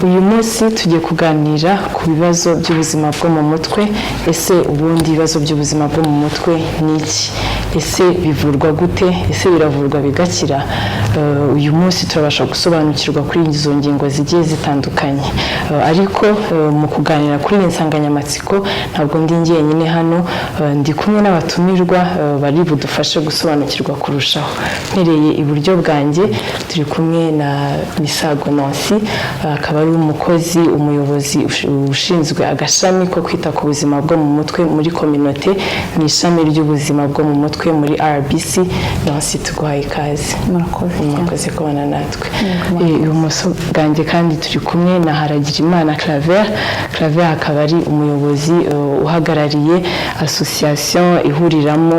uyu munsi tugiye kuganira ku bibazo by'ubuzima bwo mu mutwe. Ese ubundi ibibazo by'ubuzima bwo mu mutwe ni iki? Ese bivurwa gute? Ese biravurwa bigakira? Uyu munsi turabasha gusobanukirwa kuri izo ngingo zigiye zitandukanye, ariko mu kuganira kuri iyi nsanganyamatsiko ntabwo ndi njyenyine hano, ndi kumwe n'abatumirwa bari budufashe gusobanukirwa kurushaho. Mpereye iburyo bwanjye turi kumwe na Misago Nancy, akaba ari umukozi umuyobozi ushinzwe agashami ko kwita ku buzima bwo mu mutwe muri communauté, ni ishami ry'ubuzima bwo mu mutwe muri RBC. Nancy, tuguhaye ikaze. Murakoze kubana natwe. Ibumoso bwanjye kandi turi kumwe na Haragirimana Claver akaba ari umuyobozi uhagarariye association ihuriramo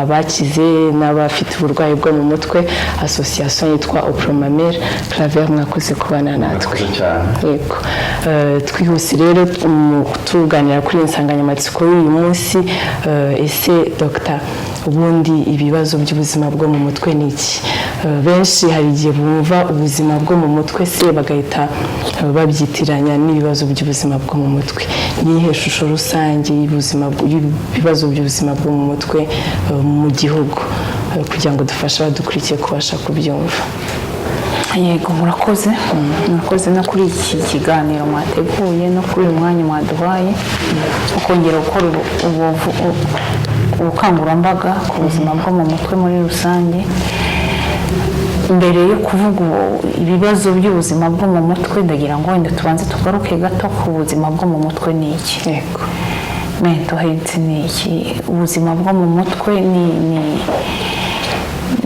abakize n'abafite uburwayi bwo mu mutwe, association yitwa Opromamel. Claver, mwakoze kubana natwe. Yego, twihuse rero tuganira kuri insanganyamatsiko y'uyu munsi. Ese Dr. ubundi ibibazo by'ubuzima bwo mu mutwe ni iki? Benshi hari igihe bumva ubuzima bwo mu mutwe se bagahita babyitiranya n'ibibazo by'ubuzima bwo mu mutwe. Ni iyihe shusho rusange y'ibibazo by'ubuzima bwo mu mutwe mu gihugu, kugira ngo dufashe abadukurikiye kubasha kubyumva? Yego, murakoze no kuri iki kiganiro mwateguye no kuri uyu mwanya mwaduhaye ukongera gukora ubukangurambaga ku buzima bwo mu mutwe muri rusange. Mbere yo kuvuga ibibazo by'ubuzima bwo mu mutwe, ndagira ngo wenda tubanze tugaruke gato ku buzima bwo mu mutwe ni iki. Yego, mental health ni iki? Ubuzima bwo mu mutwe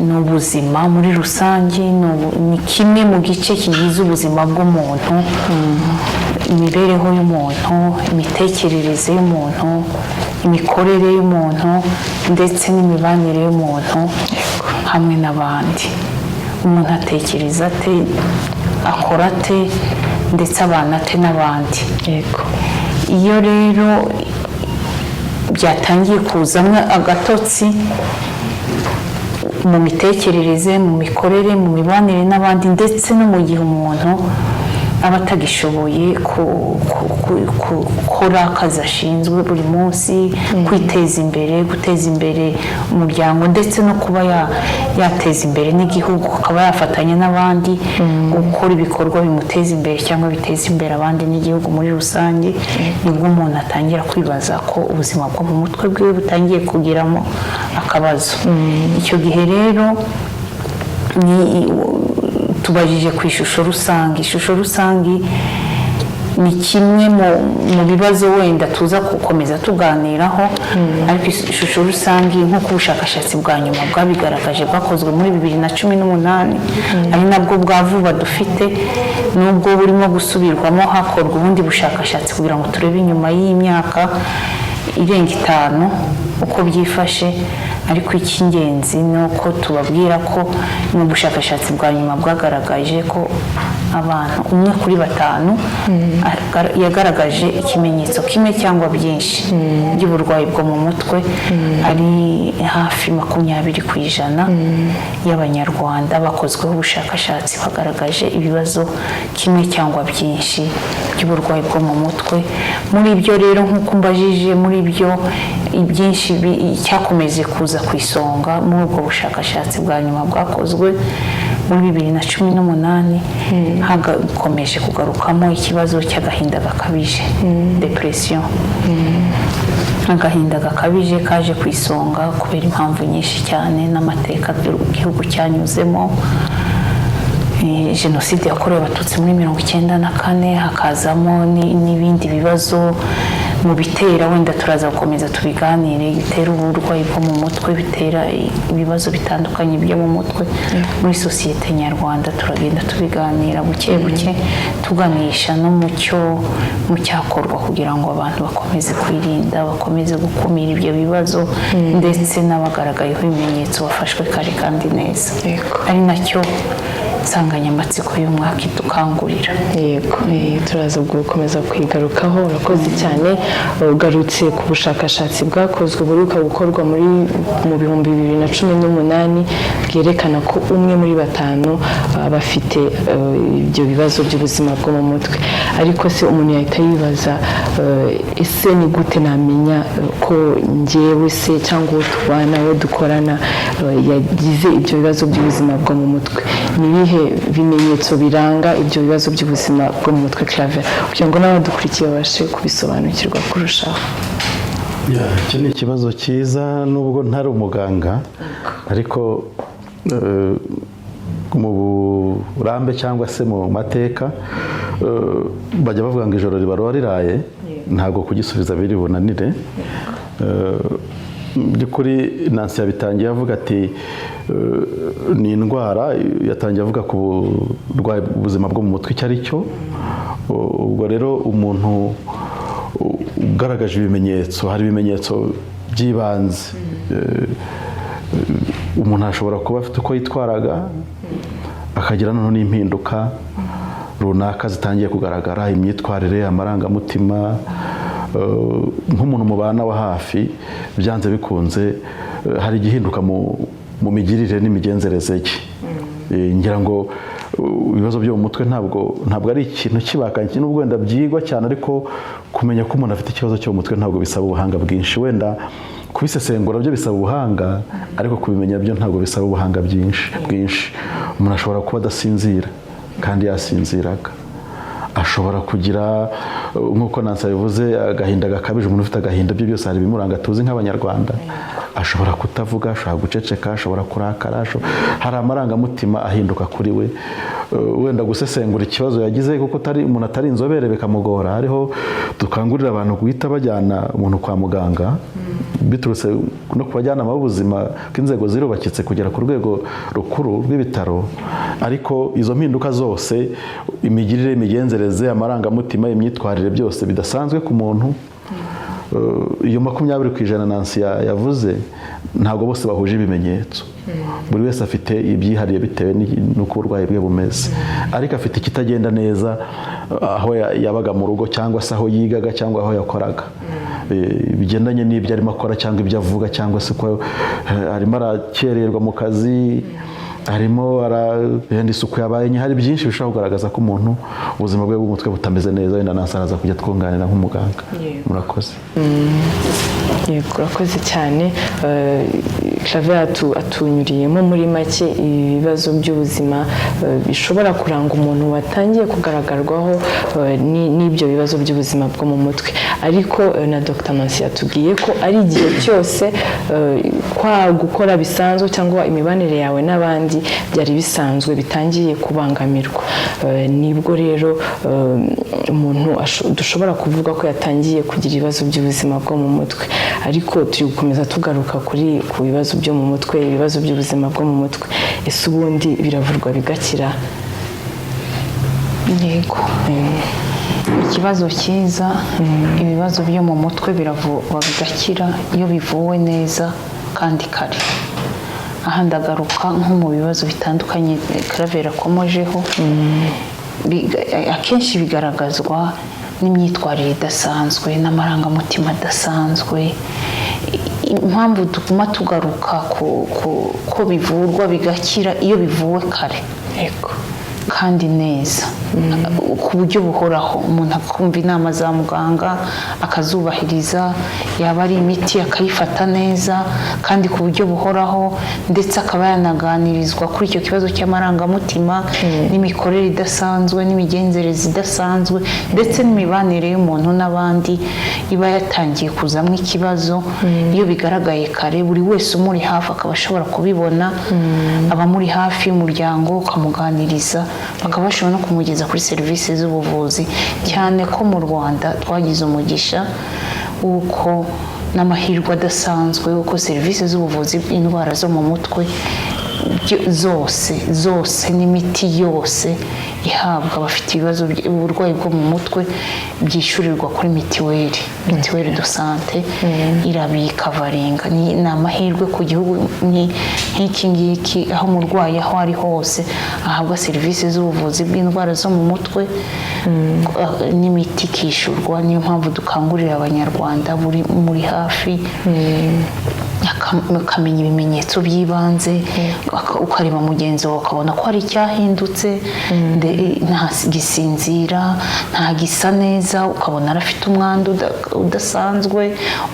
ni ubuzima muri rusange, ni kimwe mu gice kigize ubuzima bw'umuntu, imibereho y'umuntu, imitekerereze y'umuntu, imikorere y'umuntu ndetse n'imibanire y'umuntu hamwe n'abandi. Umuntu atekereza ate, akora ate ndetse abana ate n'abandi. yego. Iyo rero byatangiye kuzamo agatotsi mu mitekerereze, mu mikorere, mu mibanire n'abandi ndetse no mu gihe umuntu aba atagishoboye gukora akazi ashinzwe buri munsi, kwiteza imbere, guteza imbere umuryango ndetse no kuba yateza imbere n'igihugu, akaba yafatanya n'abandi gukora ibikorwa bimuteza imbere cyangwa biteza imbere abandi n'igihugu muri rusange, nibwo umuntu atangira kwibaza ko ubuzima bwo mu mutwe bwiwe butangiye kugiramo akabazo. Icyo gihe rero tubajije ku ishusho rusange. Ishusho rusange ni kimwe mu bibazo wenda tuza gukomeza tuganiraho, ariko ishusho rusange nk'uko ubushakashatsi bwa nyuma bwabigaragaje bwakozwe muri 2018, ari nabwo bwa vuba dufite, nubwo burimo gusubirwamo hakorwa ubundi bushakashatsi kugira ngo turebe inyuma y'imyaka irenga 5 uko byifashe. Ariko icy'ingenzi ni uko tubabwira ko mu bushakashatsi bwa nyuma bwagaragaje ko abantu 1 kuri 5 yagaragaje ikimenyetso kimwe cyangwa byinshi by'uburwayi bwo mu mutwe. Ari hafi 20% y'abanyarwanda bakozweho ubushakashatsi bagaragaje ibibazo kimwe cyangwa byinshi by'uburwayi bwo mu mutwe. Muri ibyo rero nk'uko mbajije, muri ibyo ibyinshi cyakomeje kuza ku isonga muri ubwo bushakashatsi bwa nyuma bwakozwe muri 2018, hakomeje kugarukamo ikibazo cy'agahinda gakabije, depression. Agahinda gakabije kaje ku isonga kubera impamvu nyinshi cyane n'amateka igihugu cyanyuzemo. Jenoside yakorewe abatutsi muri 1994, hakazamo n'ibindi bibazo mu bitera, wenda turaza gukomeza tubiganire, bitera uburwayi bwo mu mutwe, bitera ibibazo bitandukanye byo mu mutwe muri sosiyete nyarwanda. Turagenda tubiganira buke buke tuganisha no mu cyakorwa kugira ngo abantu bakomeze kwirinda, bakomeze gukumira ibyo bibazo, ndetse n'abagaragayeho ibimenyetso bafashwe kare kandi neza. Ari nacyo nsanganyamatsiko y'umwaka idukangurira. Yego, turaza gukomeza kwigarukaho. Urakoze cyane. Ugarutse ku bushakashatsi bwakozwe buheruka gukorwa mu bihumbi 2018 bwerekana ko umwe muri 5 bafite ibyo bibazo by'ubuzima bwo mu mutwe. Ariko se umuntu yahita yibaza ese ni gute namenya ko njyewe se cyangwa uwo tubana uwo dukorana yagize ibyo bibazo by'ubuzima bwo mu mutwe? Ni ibihe bimenyetso biranga ibyo bibazo by'ubuzima bwo mu mutwe, Claver, kugira ngo n'abadukurikiye babashe kubisobanukirwa kurushaho? Icyo ni ikibazo cyiza, nubwo ntari umuganga, ariko mu burambe cyangwa se mu mateka bajya bavuga ngo ijoro riba riraye, ntabwo kugisubiza biri bunanire. By'ukuri Nancy yabitangiye avuga ati ni indwara, yatangiye avuga ku burwayi bw'ubuzima bwo mu mutwe icyo ari cyo. Ubwo rero umuntu ugaragaje ibimenyetso, hari ibimenyetso by'ibanze. Umuntu ashobora kuba afite uko yitwaraga, akagira noneho n'impinduka runaka zitangiye kugaragara, imyitwarire, amarangamutima. Nk'umuntu mubana wa hafi, byanze bikunze hari igihinduka mu migirire n'imigenzereze ye. Ngira ngo ibibazo byo mu mutwe ntabwo ari ikintu kibakanye, nubwo wenda byigwa cyane, ariko kumenya ko umuntu afite ikibazo cyo mu mutwe ntabwo bisaba ubuhanga bwinshi. Wenda kubisesengura byo bisaba ubuhanga, ariko kubimenya byo ntabwo bisaba ubuhanga bwinshi. Umuntu ashobora kuba adasinzira kandi yasinziraga, ashobora kugira nk'uko Nancy bivuze agahinda gakabije. Umuntu ufite agahinda, byo byose hari ibimuranga tuzi nk'Abanyarwanda. Ashobora kutavuga, ashobora guceceka, ashobora kurakara, hari amarangamutima ahinduka kuri we. Wenda gusesengura ikibazo yagize, kuko umuntu atari inzobere bikamugora. Hariho dukangurira abantu guhita bajyana umuntu kwa muganga, biturutse no ku bajyanama b'ubuzima, ko inzego zirubakitse kugera ku rwego rukuru rw'ibitaro. Ariko izo mpinduka zose, imigirire, imigenzereze, amarangamutima, imyitwarire, byose bidasanzwe ku muntu, iyo 20% Nancy yavuze, ntabwo bose bahuje ibimenyetso. Buri wese afite ibyihariye bitewe n'uko uburwayi bwe bumeze, ariko afite ikitagenda neza aho yabaga mu rugo, cyangwa se aho yigaga, cyangwa aho yakoraga, bigendanye n'ibyo arimo akora cyangwa ibyo avuga, cyangwa se ko arimo arakererwa mu kazi, harimo arahenda isuku yabaye nke. Hari byinshi bishobora kugaragaza ko umuntu ubuzima bwe bw'umutwe butameze neza. Wenda Nancy araza kujya twunganira nk'umuganga. Murakoze. Yego, urakoze cyane. Claver atunyuriyemo muri make ibibazo by'ubuzima bishobora kuranga umuntu watangiye kugaragarwaho n'ibyo bibazo by'ubuzima bwo mu mutwe. Ariko na Dr. Nancy yatubwiye ko ari igihe cyose gukora bisanzwe cyangwa imibanire yawe n'abandi byari bisanzwe bitangiye kubangamirwa, nibwo rero umuntu dushobora kuvuga ko yatangiye kugira ibibazo by'ubuzima bwo mu mutwe. Ariko turi gukomeza tugaruka ku bibazo byo mu mutwe, ibibazo by'ubuzima bwo mu mutwe. Ese ubundi biravurwa bigakira? Yego, ikibazo cyiza. Ibibazo byo mu mutwe biravurwa bigakira iyo bivuwe neza kandi kare. Aha ndagaruka nko mu bibazo bitandukanye Claver akomojeho. Akenshi bigaragazwa n'imyitwarire idasanzwe, n'amarangamutima adasanzwe. Impamvu tuguma tugaruka ko bivurwa bigakira iyo bivuwe kare. Yego, kandi neza, ku buryo buhoraho. Umuntu akumva inama za muganga akazubahiriza, yaba ari imiti akayifata neza kandi ku buryo buhoraho, ndetse akaba yanaganirizwa kuri icyo kibazo cy'amarangamutima n'imikorere idasanzwe n'imigenzereze idasanzwe, ndetse n'imibanire y'umuntu n'abandi iba yatangiye kuzamo ikibazo. Iyo bigaragaye kare, buri wese umuri hafi akaba ashobora kubibona. Abamuri hafi y'umuryango ukamuganiriza, bakaba bashobora no kumugeza kuri serivisi z'ubuvuzi. Cyane ko mu Rwanda twagize umugisha w'uko n'amahirwe adasanzwe, uko serivisi z'ubuvuzi bw'indwara zo mu mutwe zose n'imiti yose ihabwa abafite ibibazo uburwayi bwo mu mutwe byishyurirwa kuri mituweli do sante irabika varinga. Ni amahirwe ku gihugu nk'iki ngiki aho umurwayi aho ari hose ahabwa serivisi z'ubuvuzi bw'indwara zo mu mutwe n'imiti ikishyurwa. Niyo mpamvu dukangurira abanyarwanda muri hafi ukamenya ibimenyetso by'ibanze, ukareba mugenzi wawe ukabona ko hari icyahindutse, ntagisinzira, ntagisa neza, ukabona arafite umwanda udasanzwe,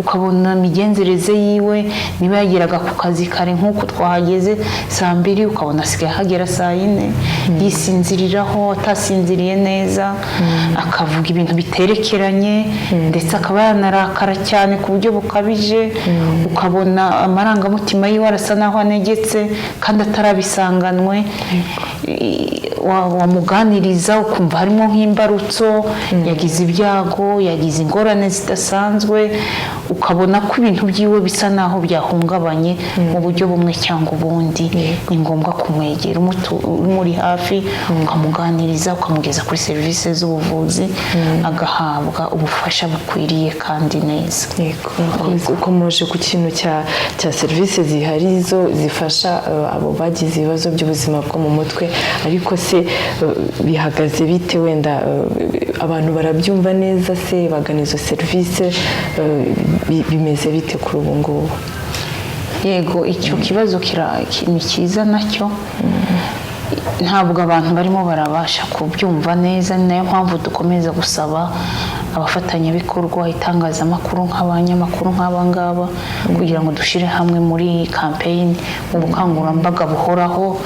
ukabona imigenzereze yiwe niba yageraga ku kazi kare nk'uko twahageze saa 2 ukabona asigaye ahagera saa 4, yisinziriraho atasinziriye neza, akavuga ibintu biterekeranye ndetse akaba yanarakara cyane ku buryo bukabije, ukabona amarangamutima yiwe arasa naho anegetse kandi atarabisanganwe. Wamuganiriza ukumva harimo nk'imbarutso, yagize ibyago, yagize ingorane zidasanzwe, ukabona ko ibintu byiwe bisa naho byahungabanye mu buryo bumwe cyangwa ubundi. Ni ngombwa kumwegera umuri hafi ukamuganiriza, ukamugeza kuri serivisi z'ubuvuzi agahabwa ubufasha bukwiriye kandi neza. Ukomeje ku kintu cya serivisi zihari zo zifasha abo bagize ibibazo by'ubuzima bwo mu mutwe, ariko se bihagaze bite? Wenda abantu barabyumva neza se bagana izo serivisi, bimeze bite kuri ubu ngubu? Yego, icyo kibazo ni cyiza nacyo, ntabwo abantu barimo barabasha kubyumva neza. Ni nayo mpamvu dukomeza gusaba abafatanyabikorwa, itangazamakuru nk'abanyamakuru nk'abangaba, kugira ngo dushyire hamwe muri kampeyini, mu bukangurambaga buhoraho,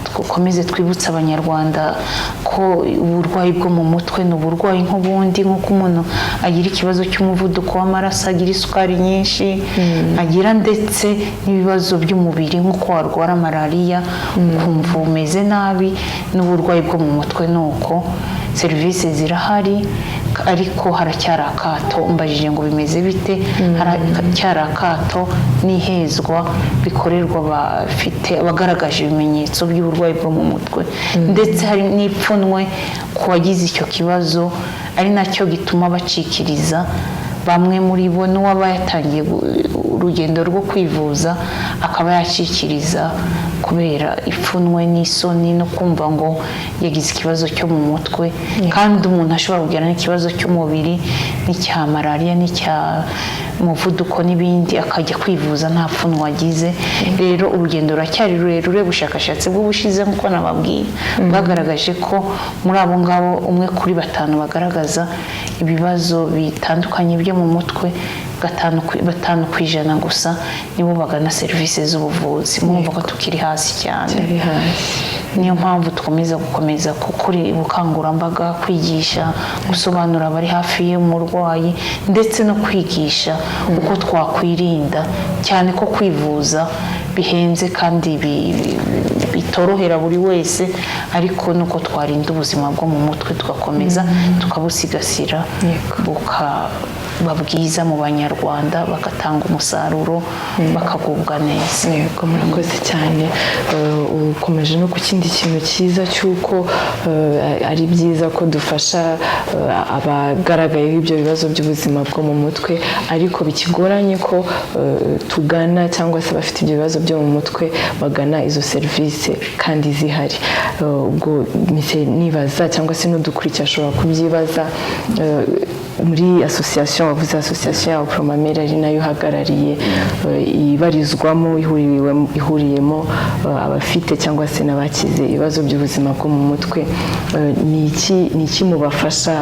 dukomeze twibutsa abanyarwanda ko uburwayi bwo mu mutwe ni uburwayi nk'ubundi, nk'uko umuntu agira ikibazo cy'umuvuduko w'amaraso, agira isukari nyinshi, agira ndetse n'ibibazo by'umubiri nk'uko warwara malariya ukumva umeze nabi, n'uburwayi bwo mu mutwe ni uko. Serivisi zirahari ariko haracyari akato. Mbajije ngo bimeze bite? Haracyari akato n'ihezwa bikorerwa abagaragaje ibimenyetso by'uburwayi bwo mu mutwe, ndetse hari n'ipfunwe ku bagize icyo kibazo, ari nacyo gituma bacikiriza bamwe muri bo. N'uwaba yatangiye urugendo rwo kwivuza akaba yacikiriza kubera ipfunwe n'isoni no kumva ngo yagize ikibazo cyo mu mutwe, kandi umuntu ashobora kugira n'ikibazo cy'umubiri n'icya malariya n'icya umuvuduko n'ibindi, akajya kwivuza nta pfunwe agize. Rero urugendo ruracyari rurerure. Ubushakashatsi bw'ubushize nk'uko nababwiye bwagaragaje ko muri abo ngabo 1 kuri 5 bagaragaza ibibazo bitandukanye byo mu mutwe, 5% gusa nibo bagana serivisi z'ubuvuzi. Mwumva ko tukiri hasi cyane. Niyo mpamvu gukomeza gukora ubukangurambaga, kwigisha, gusobanura abari hafi y'umurwayi, ndetse no kwigisha uko twakwirinda, cyane ko kwivuza bihenze kandi bitorohera buri wese, ariko nuko twarinda ubuzima bwo mu mutwe tugakomeza tukabusigasira bukaba bwiza mu banyarwanda, bagatanga umusaruro, bakagubwa neza. Yego, murakoze cyane. Ukomeje no ku kindi kintu cyiza cy'uko ari byiza ko dufasha abagaragayeho ibyo bibazo by'ubuzima bwo mu mutwe, ariko bikigoranye ko tugana cyangwa se bafite ibyo bibazo byo mu mutwe bagana izo serivisi kandi zihari. Ubwo nibaza cyangwa se n'udukurikira ashobora kubyibaza, muri association, wavuze association ya Promamere ari nayo uhagarariye, ibarizwamo ihuriyemo abafite cyangwa se n'abakize ibibazo by'ubuzima bwo mu mutwe. Ni iki mubafasha,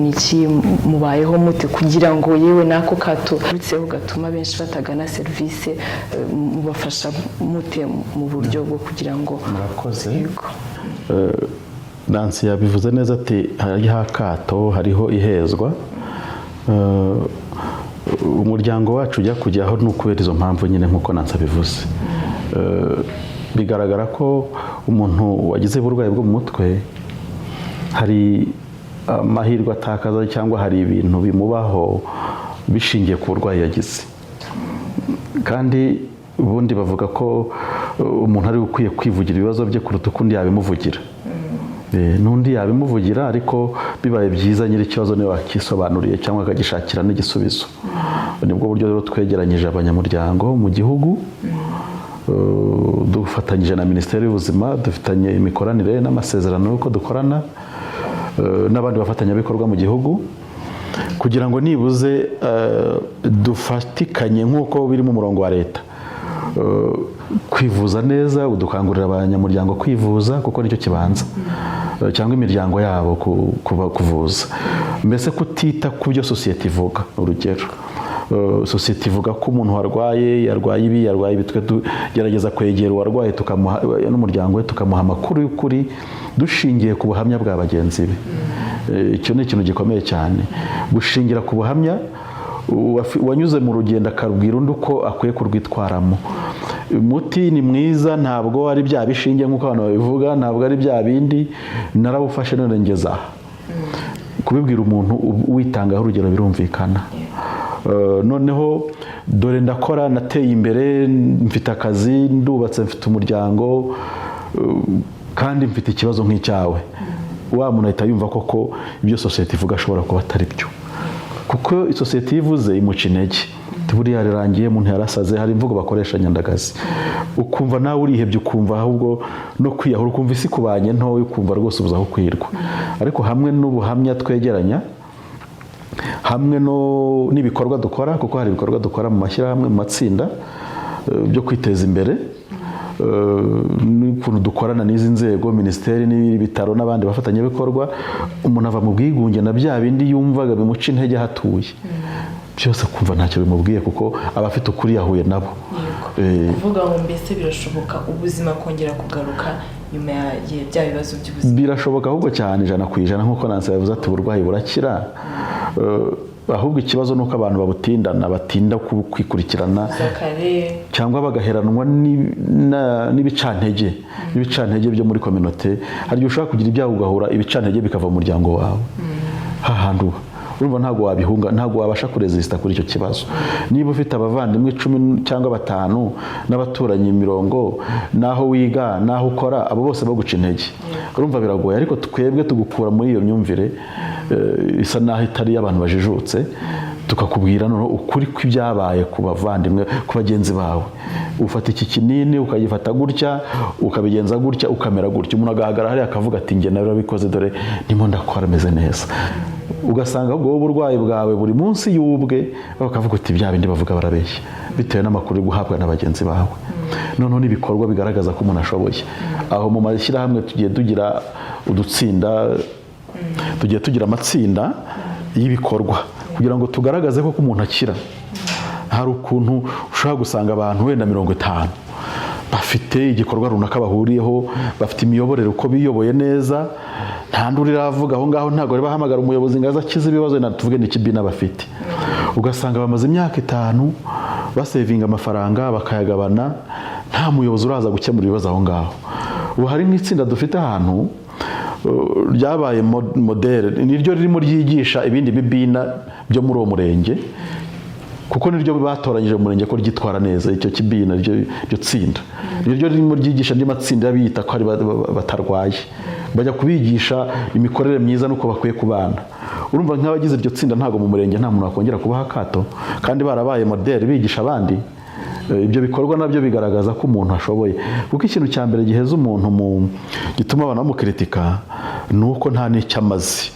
ni iki mubayeho mute kugira ngo yewe nako katurutseho gatuma benshi batagana serivisi, mubafasha mute mu buryo bwo kugira ngo? Murakoze. Nancy yabivuze neza ati hariho akato, hariho ihezwa. Umuryango wacu ujya kujyaho ni ukubera izo mpamvu nyine nk'uko Nancy abivuze. Bigaragara ko umuntu wagize uburwayi bwo mu mutwe hari amahirwe atakaza cyangwa hari ibintu bimubaho bishingiye ku burwayi yagize, kandi ubundi bavuga ko umuntu ari ukwiye kwivugira ibibazo bye kuruta ukundi yabimuvugira. N'undi yabimuvugira ariko bibaye byiza nyiri ikibazo niwe wakisobanuriye cyangwa akagishakira n'igisubizo. Nibwo buryo rero twegeranyije abanyamuryango mu gihugu, dufatanyije na Minisiteri y'Ubuzima, dufitanye imikoranire n'amasezerano y'uko dukorana n'abandi bafatanyabikorwa mu gihugu, kugira ngo nibuze dufatikanye nk'uko biri mu murongo wa leta, kwivuza neza, dukangurira abanyamuryango kwivuza kuko nicyo kibanza, cyangwa imiryango yabo kuvuza. Mbese kutita ku byo sosiyete ivuga. Urugero, sosiyete ivuga ko umuntu yarwaye ibi, yarwaye ibi, twe tugerageza kwegera uwarwaye n'umuryango we tukamuha amakuru y'ukuri dushingiye ku buhamya bwa bagenzi be. Icyo ni ikintu gikomeye cyane, gushingira ku buhamya. Wanyuze mu rugendo akabwira undi uko akwiye kurwitwaramo. Umuti ni mwiza, ntabwo ari bya bishinge nk'uko abantu babivuga, ntabwo ari bya bindi narawufashe none ngeze aha. Kubibwira umuntu witangaho urugero birumvikana. Noneho dore ndakora, nateye imbere, mfite akazi, ndubatse, mfite umuryango, kandi mfite ikibazo nk'icyawe. Wa muntu ahita yumva koko ibyo sosiyete ivuga ashobora kuba atari byo, kuko isosiyete yivuze imuca intege. Buriya rirangiye, umuntu yarasaze, hari imvugo bakoresha nyandagazi, ukumva nawe urihebye, ukumva ahubwo no kwiyahura, ukumva isi kubanye ntoya, ukumva rwose ubuze aho kwirwa. Ariko hamwe n'ubuhamya twegeranya, hamwe n'ibikorwa dukora, kuko hari ibikorwa dukora mu mashyirahamwe, mu matsinda byo kwiteza imbere, n'ukuntu dukorana n'izi nzego, minisiteri n'ibitaro n'abandi bafatanyabikorwa, umuntu ava mu bwigunge na bya bindi yumvaga bimuca intege hatuye, byose kumva ntacyo bimubwiye kuko aba afite ukuri yahuye nabo. Kuvuga ngo mbese birashoboka ubuzima kongera kugaruka nyuma ya bya bibazo by'ubuzima? Birashoboka ahubwo cyane, 100% nk'uko Nancy yavuze ati uburwayi burakira. Ahubwo ikibazo nuko abantu babutindana, batinda kwikurikirana cyangwa bagaheranwa n'ibicantege byo muri community. Hari ushaka kugira ibyago ugahura ibicantege bikava mu muryango wawe, hahandu urumva ntabwo wabihunga, ntabwo wabasha kuresista kuri icyo kibazo. Niba ufite abavandimwe 10 cyangwa 5 n'abaturanyi 70, naho wiga, naho ukora, abo bose baguca intege, urumva biragoye. Ariko twebwe tugukura muri iyo myumvire isa naho itari abantu bajijutse, tukakubwira noneho ukuri kw'ibyabaye ku bavandimwe, ku bagenzi bawe. Ufata iki kinini ukagifata gutya, ukabigenza gutya, ukamera gutya. Umuntu agahagarara hariya akavuga ati njye narabikoze, dore ndimo ndakora meze neza. Ugasanga ubwo uburwayi bwawe buri munsi y'ubwe, bakavuga uti bya bindi bavuga barabeshya, bitewe n'amakuru yo guhabwa n'abagenzi bawe. Noneho n'ibikorwa bigaragaza ko umuntu ashoboye. Aho mu mashyirahamwe tugiye tugira udutsinda, tugiye tugira amatsinda y'ibikorwa kugira ngo tugaragaze ko umuntu akira. Hari ukuntu ushobora gusanga abantu wenda 50 bafite igikorwa runaka bahuriyeho, bafite imiyoborere uko biyoboye neza, nta nduri ravuga aho ngaho, ntago ari bahamagara umuyobozi ngaza akiza ibibazo, na tuvuge n'ikibina bafite. Ugasanga bamaze imyaka 5 basevinga amafaranga bakayagabana, nta muyobozi uraza gukemura ibibazo aho ngaho. Ubu hari n'itsinda dufite ahantu ryabaye modele, niryo ririmo ryigisha ibindi bibina byo muri uwo murenge, kuko niryo batoranyije mu murenge ko ryitwara neza. Icyo kibina ryo tsinda niryo ririmo ryigisha andi matsinda y'abita ko ari batarwaye, bajya kubigisha imikorere myiza nuko bakwiye kubana. Urumva nk'abagize iryo tsinda ntago mu murenge nta muntu akongera kubaha akato, kandi barabaye modele bigisha abandi. Ibyo bikorwa nabyo bigaragaza ko umuntu ashoboye, kuko ikintu cya mbere giheza umuntu gituma abantu bamukritika nuko nta n'icyo amazi.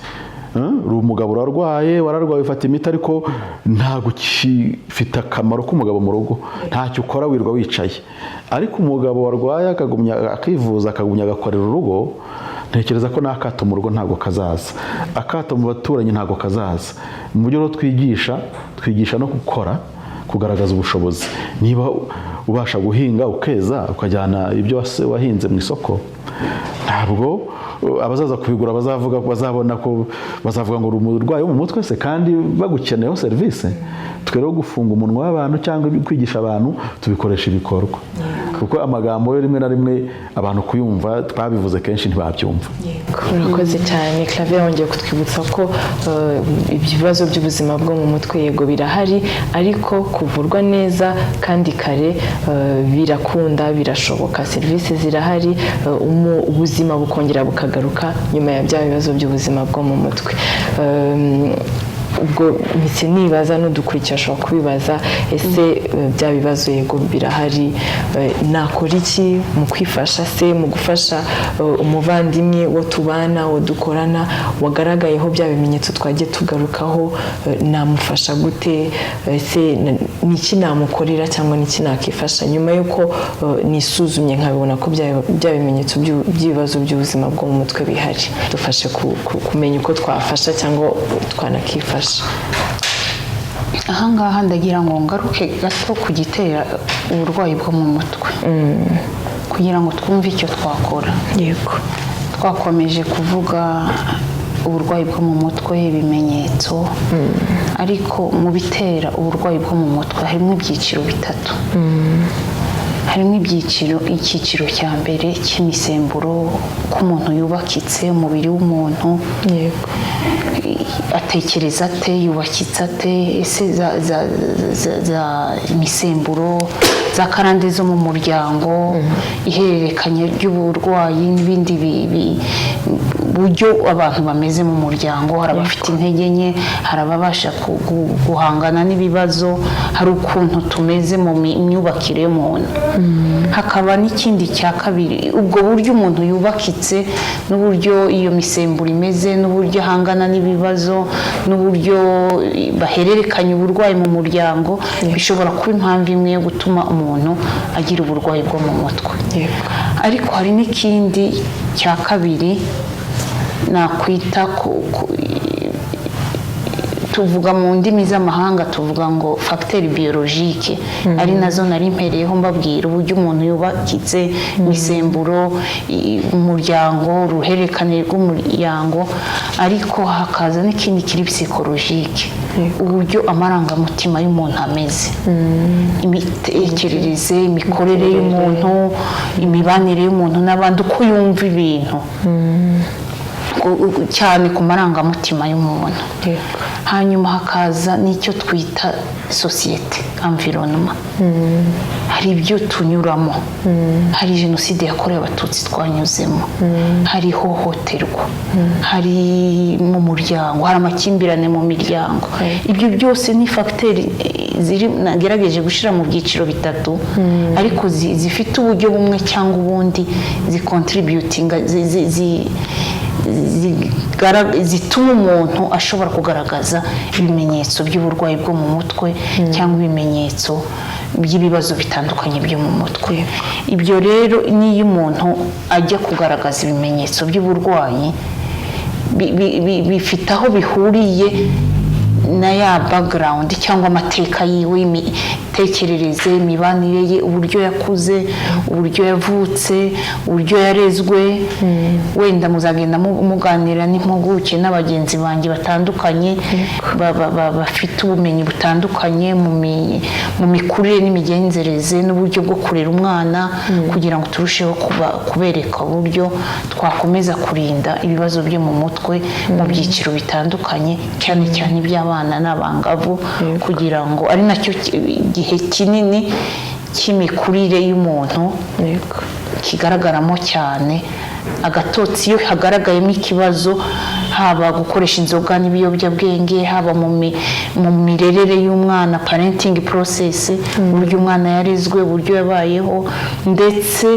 Uri umugabo wararwaye ufata imiti, ariko ntago kifite akamaro k'umugabo mu rugo, ntacyo ukora wirwa wicaye. Ariko umugabo warwaye akagumya akivuza, akagumya agakorera urugo, ntekereza ko n'akato mu rugo ntago kazaza, akato mu baturanyi ntago kazaza. Mu buryo twigisha no gukora, kugaragaza ubushobozi. Niba ubasha guhinga ukeza, ukajyana ibyo wahinze mu isoko, ntabwo abazaza kubigura bazabona ko bazavuga ngo uri umurwayi wo mu mutwe se, kandi bagukeneyeho serivisi. Twe rero gufunga umunwa w'abantu cyangwa kwigisha abantu, tubikoresha ibikorwa. kuko amagambo yo rimwe na rimwe abantu kuyumva twabivuze kenshi ntibabyumva. Urakoze cyane Claver, wongeye kutwibutsa ko ibibazo by'ubuzima bwo mu mutwe yego birahari, ariko kuvurwa neza kandi kare birakunda, birashoboka, serivisi zirahari, ubuzima bukongera bukagaruka nyuma ya bya bibazo by'ubuzima bwo mu mutwe. Ubwo mpise nibaza n'udukurikira ashobora kubibaza, ese bya bibazo yego birahari, nakora iki mu kwifasha se, mu gufasha umuvandimwe wo tubana, wo dukorana, wagaragayeho bya bimenyetso twagiye tugarukaho, namufasha gute, ese niki namukorera cyangwa niki nakifasha nyuma y'uko nisuzumye nkabibona ko bya bimenyetso by'ibibazo by'ubuzima bwo mu mutwe bihari. Dufashe kumenya uko twafasha cyangwa twanakifasha. Ahangaha ndagira ngo ngaruke gato ku gitera uburwayi bwo mu mutwe kugira ngo twumve icyo twakora. Yego, twakomeje kuvuga uburwayi bwo mu mutwe, ibimenyetso, ariko mu bitera uburwayi bwo mu mutwe harimo ibyiciro bitatu. Harimo icyiciro cya mbere cy'imisemburo, ko umuntu yubakitse, umubiri w'umuntu yego, atekereza ate, yubakitse ate, ese za imisemburo, za karande zo mu muryango, ihererekanya ry'uburwayi n'ibindi buryo abantu bameze mu muryango. Hari abafite intege nke, hari ababasha guhangana n'ibibazo, hari ukuntu tumeze mu myubakire y'umuntu. Hakaba n'ikindi cya kabiri, ubwo buryo umuntu yubakitse n'uburyo iyo misemburo imeze, n'uburyo ahangana n'ibibazo, n'uburyo bahererekanya uburwayi mu muryango, bishobora kuba impamvu imwe yo gutuma umuntu agira uburwayi bwo mu mutwe. Ariko hari n'ikindi cya kabiri nakwita tuvuga mu ndimi z'amahanga tuvuga ngo facteur biologique, ari nazo nari mpereyeho mbabwira uburyo umuntu yubakitse, imisemburo, umuryango, uruhererekane rw'umuryango. Ariko hakaza n'ikindi kiri psychologique, uburyo amarangamutima y'umuntu ameze, imitekerereze, imikorere y'umuntu, imibanire y'umuntu n'abandi, uko yumva ibintu, cyane ku marangamutima y'umuntu. Hanyuma hakaza n'icyo twita sosiyete, environnement. Hari ibyo tunyuramo, hari jenoside yakorewe abatutsi twanyuzemo, hari ihohoterwa, hari mu muryango, hari amakimbirane mu miryango. Ibyo byose ni fagiteri nagerageje gushyira mu byiciro bitatu, ariko zifite uburyo bumwe cyangwa ubundi zikontributinga, zituma umuntu ashobora kugaragaza ibimenyetso by'uburwayi bwo mu mutwe cyangwa ibimenyetso by'ibibazo bitandukanye byo mu mutwe. Ibyo rero n'iyo umuntu ajya kugaragaza ibimenyetso by'uburwayi, bifite aho bihuriye na ya background cyangwa amateka yiwe, imitekerereze, imibanire ye, uburyo yakuze, uburyo yavutse, uburyo yarezwe. Wenda muzagenda muganira n'impuguke n'abagenzi banjye batandukanye bafite ubumenyi butandukanye mu mikurire n'imigenzereze n'uburyo bwo kurera umwana, kugira ngo turusheho kubereka uburyo twakomeza kurinda ibibazo byo mu mutwe mu byiciro bitandukanye, cyane cyane iby'abana n'abangavu, kugira ngo ari nacyo gihe kinini cy'imikurire y'umuntu kigaragaramo cyane. Agatotsi iyo hagaragayemo ikibazo, haba gukoresha inzoga n'ibiyobyabwenge, haba mu mirerere y'umwana, parenting process, uburyo umwana yarezwe, uburyo yabayeho, ndetse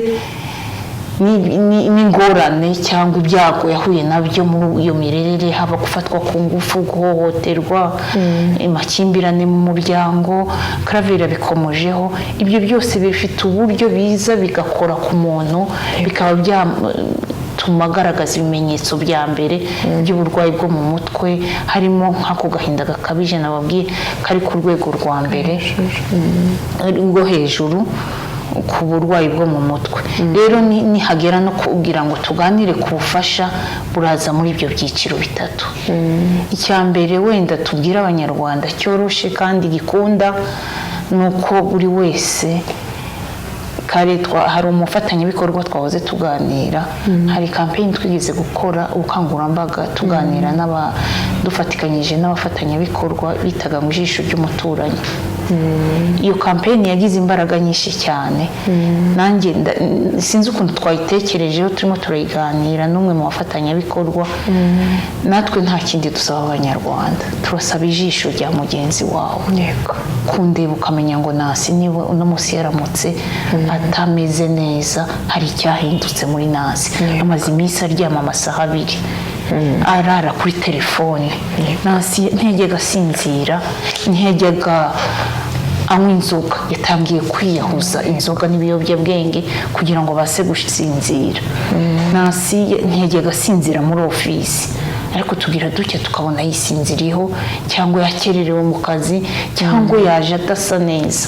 n'ingorane cyangwa ibyago yahuye nabyo muri iyo mirerere, haba gufatwa ku ngufu, guhohoterwa, amakimbirane mu muryango. Claver bikomojeho. Ibyo byose bifite uburyo biza bigakora ku muntu, bikaba byatuma agaragaza ibimenyetso bya mbere by'uburwayi bwo mu mutwe, harimo nk'ako gahinda gakabije nababwiye kari ku rwego rwa mbere rwo hejuru ku burwayi bwo mu mutwe. Rero nihagera no kugira ngo tuganire ku bufasha, buraza muri ibyo byiciro bitatu. Icya mbere wenda tubwira abanyarwanda cyoroshe kandi gikunda, ni uko buri wese kare hari umufatanyabikorwa twahoze tuganira hari campaign twigeze gukora ubukangurambaga tuganira dufatikanyije n'abafatanyabikorwa bitaga mu ijisho ry'umuturanyi. Iyo campaign yagize imbaraga nyinshi cyane, nanjye sinzi ukuntu twayitekerejeho turimo turayiganira n'umwe mu bafatanyabikorwa. Natwe nta kindi dusaba abanyarwanda, turasaba ijisho rya mugenzi wawe, kundeba ukamenya ngo Nasi niba uno munsi yaramutse atameze neza, hari icyahindutse muri Nasi. Amaze iminsi aryama amasaha 2, arara kuri telefone. Nasi ntiyajyaga asinzira, ntiyajyaga anywa inzoga, yatangiye kwiyahuza inzoga n'ibiyobyabwenge kugira ngo base gusinzira. Nasi ntiyajyaga asinzira muri ofisi, ariko tugira duke tukabona yisinziriyeho cyangwa yakererewe mu kazi cyangwa yaje adasa neza.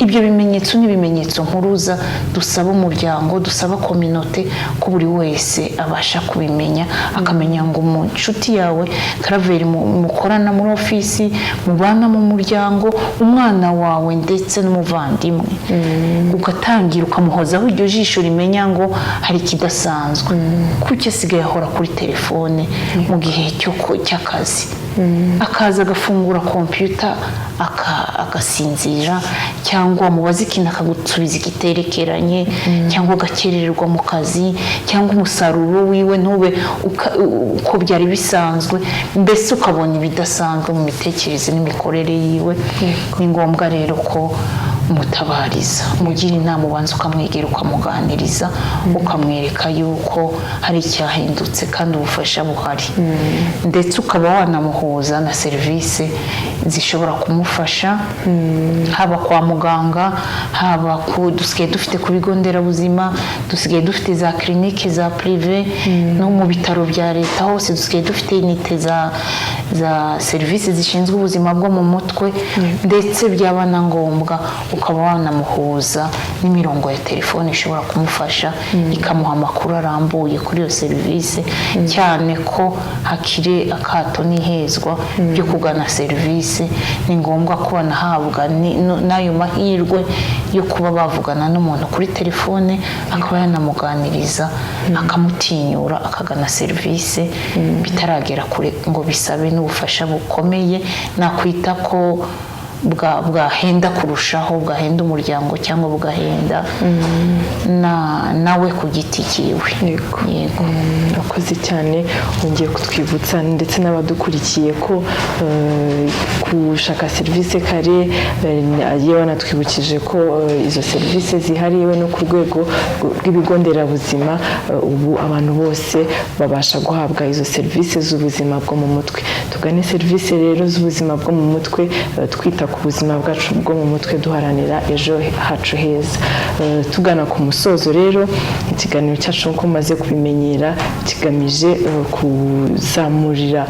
Ibyo bimenyetso n'ibimenyetso mpuruza dusaba umuryango, dusaba kominote ko buri wese abasha kubimenya, akamenya ngo mu nshuti yawe Karaveri mukorana muri ofisi, mubana mu muryango, umwana wawe ndetse n'umuvandimwe, ugatangira ukamuhozaho iryo jisho rimenya ngo hari ikidasanzwe. Kuki asigaye ahora kuri telefone mu gihe cy'akazi, akaza agafungura kompiyuta agasinzira, cyangwa mubaza ikintu akagusubiza ikiterekeranye, cyangwa agakerererwa mu kazi, cyangwa umusaruro wiwe ntube uko byari bisanzwe, mbese ukabona ibidasanzwe mu mitekerereze n'imikorere yiwe. Ni ngombwa rero ko umutabariza, umugira inama, ubanza ukamwegera ukamuganiriza, ukamwereka yuko hari icyahindutse kandi ubufasha buhari, ndetse ukaba wanamuhuza na serivisi zishobora kumufasha, haba kwa muganga, haba dusigaye dufite ku bigo nderabuzima, dusigaye dufite za clinique za prive, no mu bitaro bya leta hose dusigaye dufite inite za serivisi zishinzwe ubuzima bwo mu mutwe, ndetse byaba na ngombwa ukaba wanamuhuza n'imirongo ya telefone ishobora kumufasha ikamuha amakuru arambuye kuri iyo serivisi, cyane ko hakiri akato n'ihezwa byo kugana serivisi. Ni ngombwa ko banahabwa n'ayo mahirwe yo kuba bavugana n'umuntu kuri telefone, akaba yanamuganiriza, akamutinyura akagana serivisi bitaragera kure ngo bisabe n'ubufasha bukomeye, nakwita ko bwahenda kurushaho, bwahenda umuryango cyangwa bugahenda nawe ku giti cyiwe. Yego, urakoze cyane, wongeye kutwibutsa ndetse n'abadukurikiye ko gushaka serivisi kare, yewe wanatwibukije ko izo serivisi zihariwe no ku rwego rw'ibigo nderabuzima. Ubu abantu bose babasha guhabwa izo serivisi z'ubuzima bwo mu mutwe. Tugane serivisi rero z'ubuzima bwo mu mutwe, twita ku buzima bwacu bwo mu mutwe, duharanira ejo hacu heza. Tugana ku musozo rero, ikiganiro cyacu nk'uko mumaze kubimenyera kigamije kuzamurira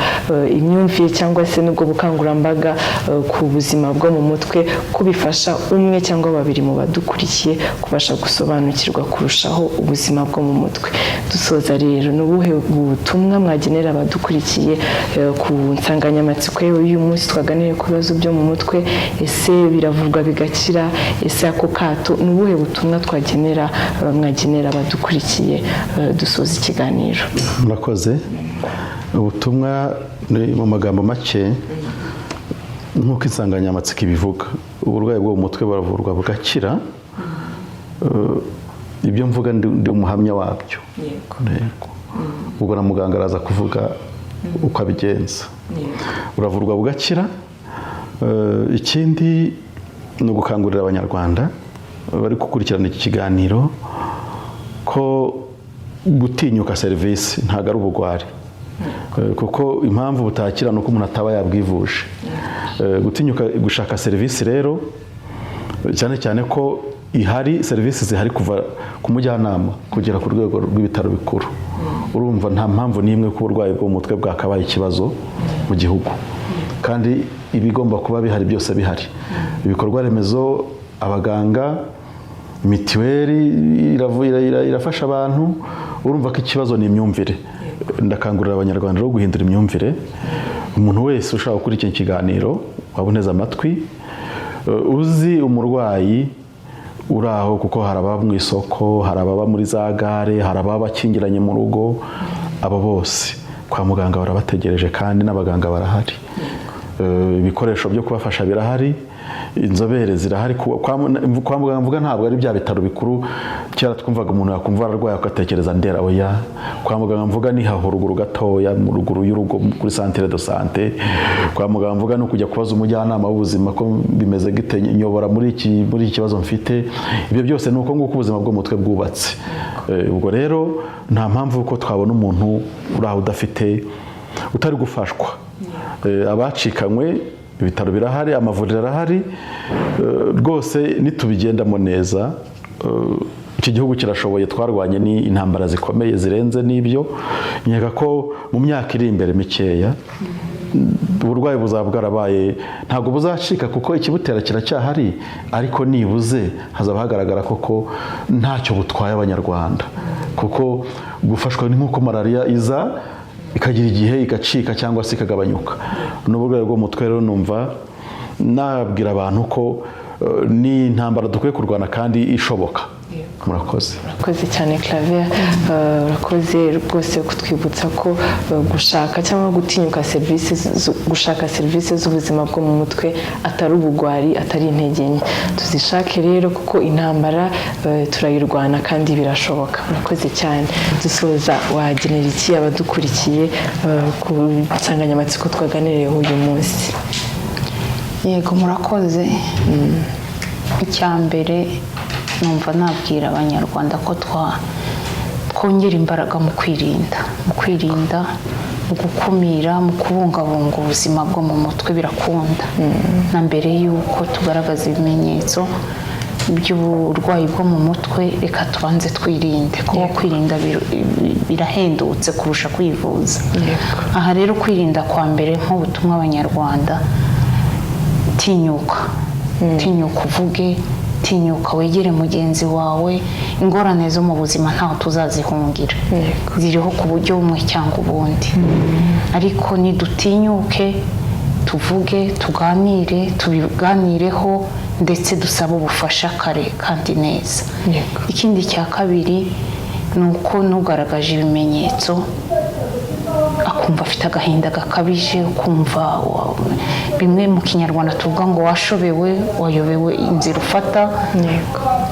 imyumvire cyangwa se n'ubwo bukangurambaga ku buzima bwo mu mutwe, ko bifasha umwe cyangwa babiri mu badukurikiye kubasha gusobanukirwa kurushaho ubuzima bwo mu mutwe. Dusoza rero, ni ubuhe butumwa mwagenera abadukurikiye ku nsanganyamatsiko y'uyu munsi twaganiriye ku bibazo byo mu mutwe? Ese biravurwa bigakira? Ese ako kato, ni ubuhe butumwa mwagenera abadukurikiye dusoza ikiganiro? Murakoze. Ubutumwa ni mu magambo make, nk'uko insanganyamatsiko ibivuga, uburwayi bwo mu mutwe buravurwa bugakira. Ibyo mvuga ndi umuhamya wabyo. Ubwo na muganga araza kuvuga uko abigenza. Buravurwa bugakira. Ikindi ni ugukangurira abanyarwanda bari gukurikirana iki kiganiro ko gutinyuka serivisi ntabwo ari ubugwari, kuko impamvu butakira ni uko umuntu ataba yabwivuje. Gutinyuka gushaka serivisi rero, cyane cyane ko ihari serivisi zihari kuva ku mujyanama kugera ku rwego rw'ibitaro bikuru. Urumva nta mpamvu n'imwe ko uburwayi bwo mu mutwe bwakabaye ikibazo mu gihugu, kandi ibigomba kuba bihari byose bihari. Ibikorwa remezo, abaganga, mitiweli irafasha abantu. Urumva ko ikibazo ni imyumvire. Ndakangurira abanyarwanda rero guhindura imyumvire. Umuntu wese ushaka gukurikira ikiganiro, waba uneze amatwi, uzi umurwayi uri aho, kuko hari ababa mu isoko, hari ababa muri za gare, hari ababa bakingiranye mu rugo, abo bose kwa muganga barabategereje kandi n'abaganga barahari. Ibikoresho byo kubafasha birahari, inzobere zirahari. Kwa muganga mvuga ntabwo ari bya bitaro bikuru kera twumvaga umuntu yakumva ararwaye akatekereza Ndera, oya. Kwa muganga mvuga ni haho ruguru gatoya, mu ruguru y'urugo kuri centre de santé. Kwa muganga mvuga no kujya kubaza umujyanama w'ubuzima ko bimeze gite, nyobora muri iki kibazo mfite. Ibyo byose nuko nguko ubuzima bwo mutwe bwubatse. Ubwo rero nta mpamvu ko twabona umuntu uraho udafite, utari gufashwa. Abacikanywe ibitaro birahari, amavuriro arahari, rwose nitubigendamo neza. Iki gihugu kirashoboye, twarwanye ni intambara zikomeye zirenze n'ibyo. Nkeka ko mu myaka iri imbere mikeya uburwayi buzaba bwarabaye, ntabwo buzacika kuko ikibutera kiracyahari, ariko nibuze hazaba hagaragara koko ntacyo butwaye abanyarwanda, kuko gufashwa ni nk'uko malariya iza ikagira igihe igacika cyangwa se ikagabanyuka. N'uburwayi bw'umutwe rero numva nabwira abantu ko ni intambara dukwiye kurwana kandi ishoboka. Murakoze. Urakoze cyane Claver, urakoze rwose kutwibutsa ko gushaka cyangwa gutinyuka gushaka serivisi z'ubuzima bwo mu mutwe atari ubugwari, atari intege nke. Tuzishake rero kuko intambara turayirwana kandi birashoboka. Urakoze cyane. Dusoza, wagenera iki abadukurikiye ku nsanganyamatsiko twaganiriye uyu munsi? Yego, murakoze. Icya mbere numva nabwira abanyarwanda ko twongera imbaraga mu kwirinda, mu gukumira, mu kubungabunga ubuzima bwo mu mutwe. Birakunda na mbere y'uko tugaragaza ibimenyetso by'uburwayi bwo mu mutwe, reka tubanze twirinde, kuko kwirinda birahendutse kurusha kwivuza. Aha rero kwirinda kwa mbere nk'ubutumwa abanyarwanda: tinyuka uvuge, tinyuka wegere mugenzi wawe. Ingorane zo mu buzima ntaho tuzazihungira, ziriho ku buryo bumwe cyangwa ubundi, ariko nidutinyuke tuvuge, tuganire, tubiganireho, ndetse dusabe ubufasha kare kandi neza. Ikindi cya kabiri ni uko nugaragaje ibimenyetso akumva afite agahinda gakabije, ukumva bimwe mu kinyarwanda tuvuga ngo washobewe, wayobewe inzira ufata,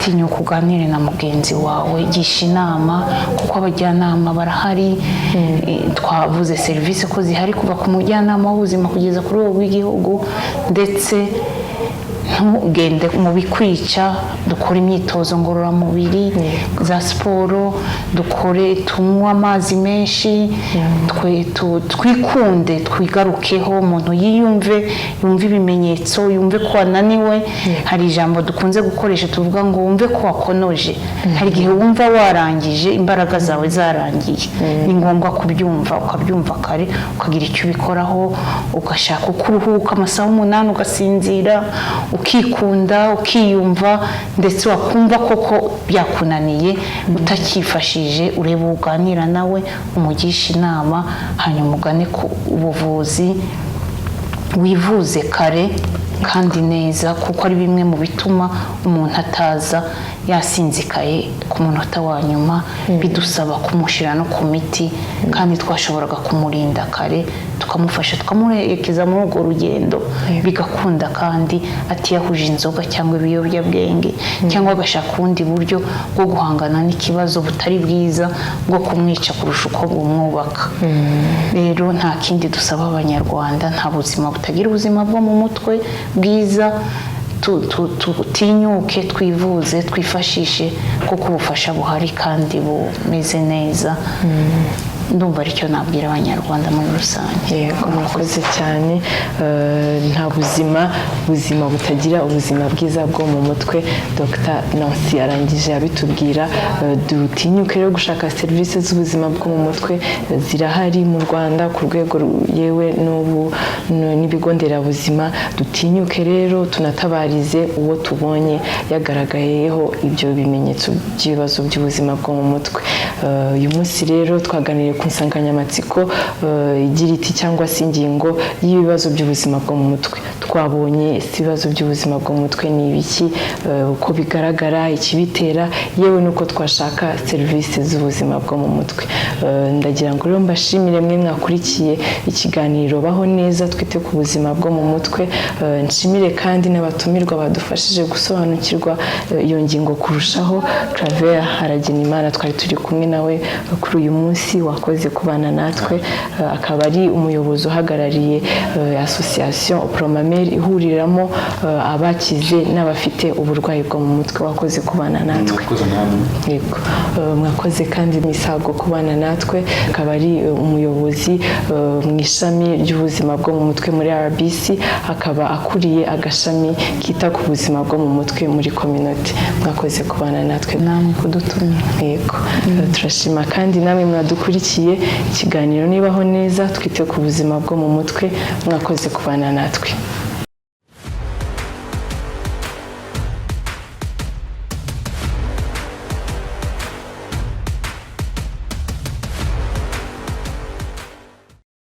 tinyuka uganire na mugenzi wawe, gisha inama, kuko abajyanama barahari. Twavuze serivisi ko zihari kuva ku mujyanama w'ubuzima kugeza ku rwego rw'igihugu, ndetse ntugende mu bikwica. Dukore imyitozo ngororamubiri, za siporo, tunywe amazi menshi, twikunde, twigarukeho. Umuntu yumve ibimenyetso, yumve ko wananiwe. Hari ijambo dukunze gukoresha tuvuga ngo wumve ko wakonoje. Hari igihe wumva warangije, imbaraga zawe zarangiye. Ni ngombwa kubyumva, ukabyumva kare, ukagira icyo ubikoraho, ugashaka uko uruhuka amasaha 8 ugasinzira, ukikunda, ukiyumva, ndetse wakumva koko byakunaniye utakifashije, urebe uganira nawe, umugisha inama, hanyuma ugane ku ubuvuzi, wivuze kare kandi neza, kuko ari bimwe mu bituma umuntu ataza yasinzikaye ku munota wa nyuma. Bidusaba kumushyira no ku miti, kandi twashoboraga kumurinda kare, tukamufasha, tukamuherekeza muri urwo rugendo, bigakunda, kandi atiyahuje inzoga cyangwa ibiyobyabwenge, cyangwa agashaka ubundi buryo bwo guhangana n'ikibazo butari bwiza bwo kumwica kurusha uko bumwubaka. Rero nta kindi dusaba abanyarwanda, nta buzima butagira ubuzima bwo mu mutwe bwiza. Tutinyuke, twivuze, twifashishe, kuko ubufasha buhari kandi bumeze neza. Ndumva aricyo nabwira abanyarwanda muri rusange. Yego, murakoze cyane. Nta buzima butagira ubuzima bwiza bwo mu mutwe. Dr Nancy arangije abitubwira. Dutinyuke rero gushaka serivisi z'ubuzima bwo mu mutwe, zirahari mu Rwanda ku rwego yewe n'ibigo nderabuzima. Dutinyuke rero tunatabarize uwo tubonye yagaragayeho ibyo bimenyetso by'ibibazo by'ubuzima bwo mu mutwe. Uyu munsi rero twaganiriye ku nsanganyamatsiko igira iti cyangwa se ingingo y'ibibazo by'ubuzima bwo mu mutwe. twabonye ibibazo by'ubuzima bwo mu mutwe ni ibiki, uko bigaragara, ikibitera, yewe nuko twashaka serivisi z'ubuzima bwo mu mutwe. Ndagira ngo rero mbashimire mwe mwakurikiye ikiganiro Baho Neza twite ku buzima bwo mu mutwe. Nshimire kandi n'abatumirwa badufashije gusobanukirwa iyo ngingo kurushaho. Claver Haragenimana twari turi kumwe nawe kuri uyu munsi, wakoze kubana natwe, akaba ari umuyobozi uhagarariye association Promamel ihuriramo abakize n'abafite uburwayi bwo mu mutwe. Wakoze kubana natwe. Yego, mwakoze kandi Misago kubana natwe, akaba ari umuyobozi mu ishami ry'ubuzima bwo mu mutwe muri RBC, akaba akuriye agashami kita ku buzima bwo mu mutwe muri community. Mwakoze kubana natwe namwe kudutumira. Yego, turashima kandi namwe mwadukurikiye ikiganiro Nibaho Neza twite ku buzima bwo mu mutwe. Mwakoze kubana natwe.